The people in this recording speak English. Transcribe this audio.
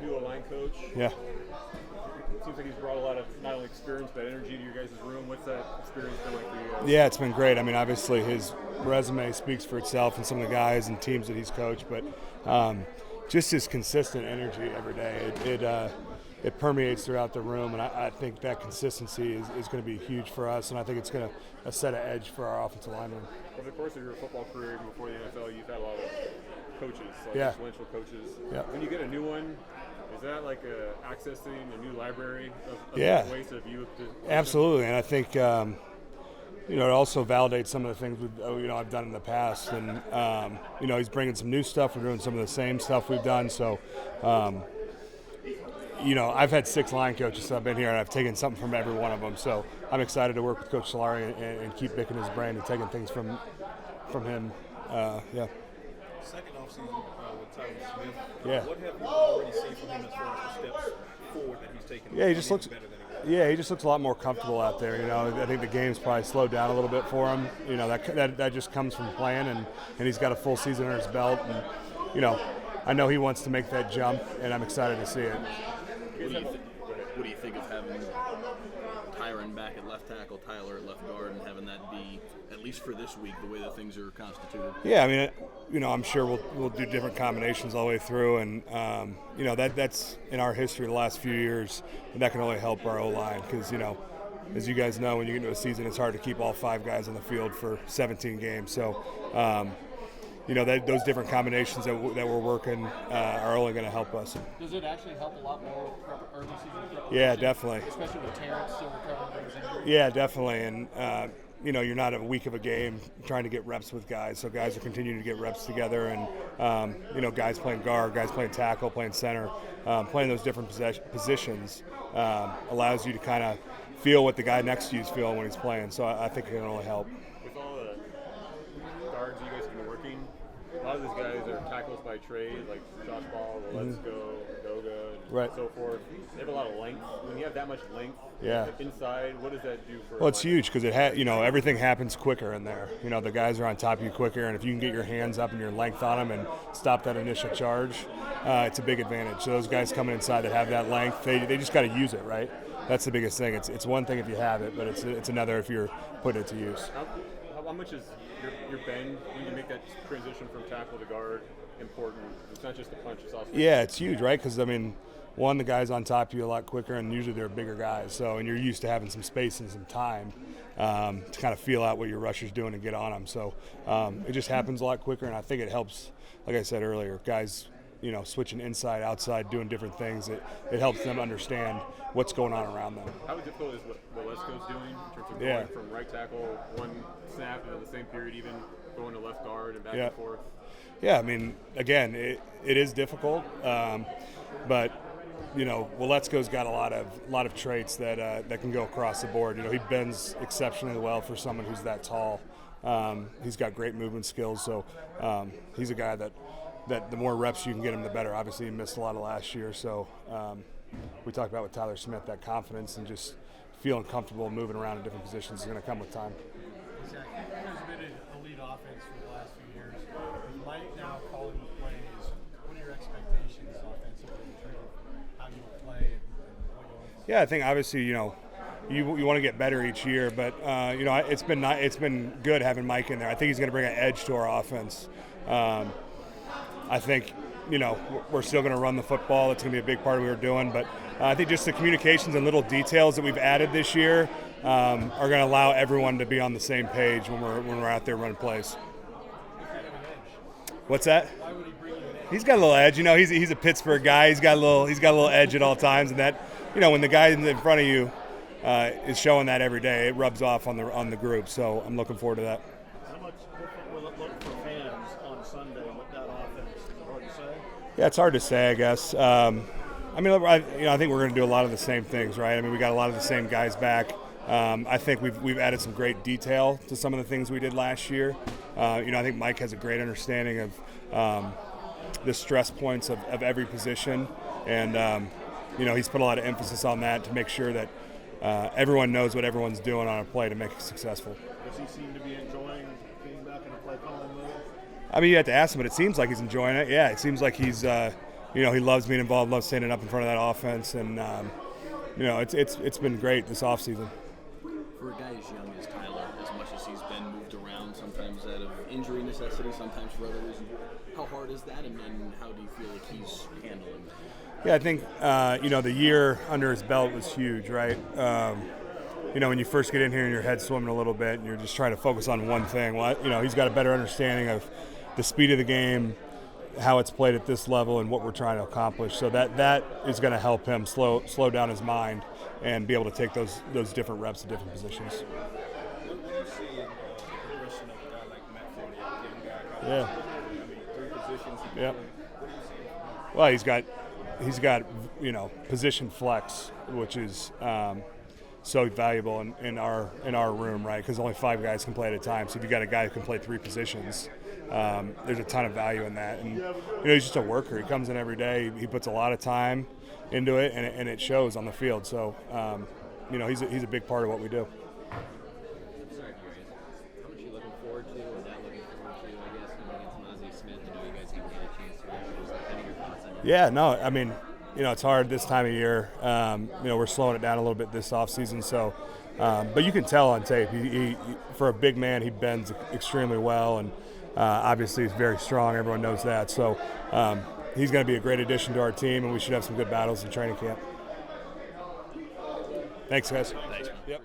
new line coach. Yeah. It seems like he's brought a lot of not only experience but energy to your guys' room. What's that experience been like for you guys? Yeah, it's been great. I mean, obviously his resume speaks for itself and some of the guys and teams that he's coached, but just his consistent energy every day. It permeates throughout the room, and I think that consistency is going to be huge for us, and I think it's going to set an edge for our offensive linemen. Over the course of your football career, even before the NFL, you've had a lot of coaches, like Yeah. influential coaches. Yeah. When you get a new one, is that like accessing a new library of Yeah. ways to view it? Absolutely, and I think it also validates some of the things I've done in the past, and he's bringing some new stuff. We're doing some of the same stuff we've done, so. I've had 6 line coaches since I've been here, and I've taken something from every one of them. So I'm excited to work with Coach Solari and keep picking his brain and taking things from him. Yeah. Second offseason with Tyler Smith. Yeah. What have you already seen from him as far as the steps forward that he's taken? Yeah, he just looks better than he was. Yeah, he just looks a lot more comfortable out there. I think the game's probably slowed down a little bit for him. That just comes from playing, and he's got a full season under his belt. And I know he wants to make that jump, and I'm excited to see it. What do you think of having Tyron back at left tackle, Tyler at left guard, and having that be, at least for this week, the way that things are constituted? Yeah, I mean, I'm sure we'll do different combinations all the way through, and that's in our history the last few years, and that can only help our O-line because as you guys know, when you get into a season, it's hard to keep all 5 guys on the field for 17 games. So. Those different combinations that we're working are only going to help us. Does it actually help a lot more with early season preparation? Yeah, definitely. Especially with Terrence still recovering from his injury? Yeah, definitely. And, you're not a week of a game trying to get reps with guys. So guys are continuing to get reps together. And, guys playing guard, guys playing tackle, playing center, playing those different positions allows you to kind of feel what the guy next to you is feeling when he's playing. So I think it can only help. With all the guards you guys have been working, a lot of these guys are tackles by trade, like Josh Ball, Let's Go, Doga, and so forth. They have a lot of length. When you have that much length inside, what does that do for? Well, it's huge because everything happens quicker in there. The guys are on top of you quicker, and if you can get your hands up and your length on them and stop that initial charge, it's a big advantage. So those guys coming inside that have that length, they just got to use it, right? That's the biggest thing. It's one thing if you have it, but it's another if you're putting it to use. How much is your bend when you make that transition from tackle to guard important? It's not just the punch, it's also... Yeah, it's huge, right? Because, the guy's on top of you a lot quicker, and usually they're bigger guys. So, and you're used to having some space and some time to kind of feel out what your rusher's doing and get on them. So it just happens a lot quicker, and I think it helps, like I said earlier, guys, switching inside, outside, doing different things. It helps them understand what's going on around them. How difficult is what Lesko's doing in terms of going from right tackle one snap and in the same period even going to left guard and back and forth? Yeah, again, it is difficult, but Waletzko's got a lot of traits that can go across the board. He bends exceptionally well for someone who's that tall. He's got great movement skills, so he's a guy that the more reps you can get him, the better. Obviously, he missed a lot of last year, so we talked about with Tyler Smith, that confidence and just feeling comfortable moving around in different positions is going to come with time. Zack, you guys have been an elite offense for the last few years. With Mike now calling the plays, what are your expectations offensively in terms of how you will play and what you want to do? Yeah, I think obviously, you want to get better each year, but it's been good having Mike in there. I think he's going to bring an edge to our offense. I think, we're still going to run the football. It's going to be a big part of what we're doing. But I think just the communications and little details that we've added this year are going to allow everyone to be on the same page when we're out there running plays. What's that? Why would he bring you in? He's got a little edge. He's a Pittsburgh guy. He's got a little edge at all times, and that, when the guy in front of you is showing that every day, it rubs off on the group. So I'm looking forward to that. How much different will it look for fans on Sunday with that offense? Is it hard to say? Yeah, it's hard to say, I guess. I think we're going to do a lot of the same things, right? We got a lot of the same guys back. I think we've added some great detail to some of the things we did last year. I think Mike has a great understanding of the stress points of every position, and he's put a lot of emphasis on that to make sure that everyone knows what everyone's doing on a play to make it successful. Does he seem to be enjoying being back in a play calling mode? You have to ask him, but it seems like he's enjoying it. Yeah, it seems like he's he loves being involved, loves standing up in front of that offense, and it's been great this offseason. For a guy as young as Tyler, as much as he's been moved around, sometimes out of injury necessity, sometimes for other reasons, how hard is that, and how do you feel like he's handling that? Yeah, I think the year under his belt was huge, right? When you first get in here and your head's swimming a little bit and you're just trying to focus on one thing, he's got a better understanding of the speed of the game, how it's played at this level, and what we're trying to accomplish. So that is going to help him slow down his mind and be able to take those different reps at different positions. What do you see in the progression of a guy like Matt Forney, a young guy? Yeah. I mean, 3 positions. Yeah. What do you see? Well, he's got position flex, which is so valuable in our room, right? Because only 5 guys can play at a time. So if you got a guy who can play 3 positions, there's a ton of value in that. And he's just a worker. He comes in every day. He puts a lot of time into it, and it shows on the field. So he's a big part of what we do. I'm sorry, curious. How much are you looking forward to, or not looking forward to? I guess coming against Ozzie Smith, I know you guys haven't had a chance to. Just kind of your thoughts on it. Yeah, no, I mean, it's hard this time of year. We're slowing it down a little bit this offseason, so but you can tell on tape. He for a big man, he bends extremely well, and obviously he's very strong. Everyone knows that. So he's going to be a great addition to our team, and we should have some good battles in training camp. Thanks, guys. Thanks. Yep.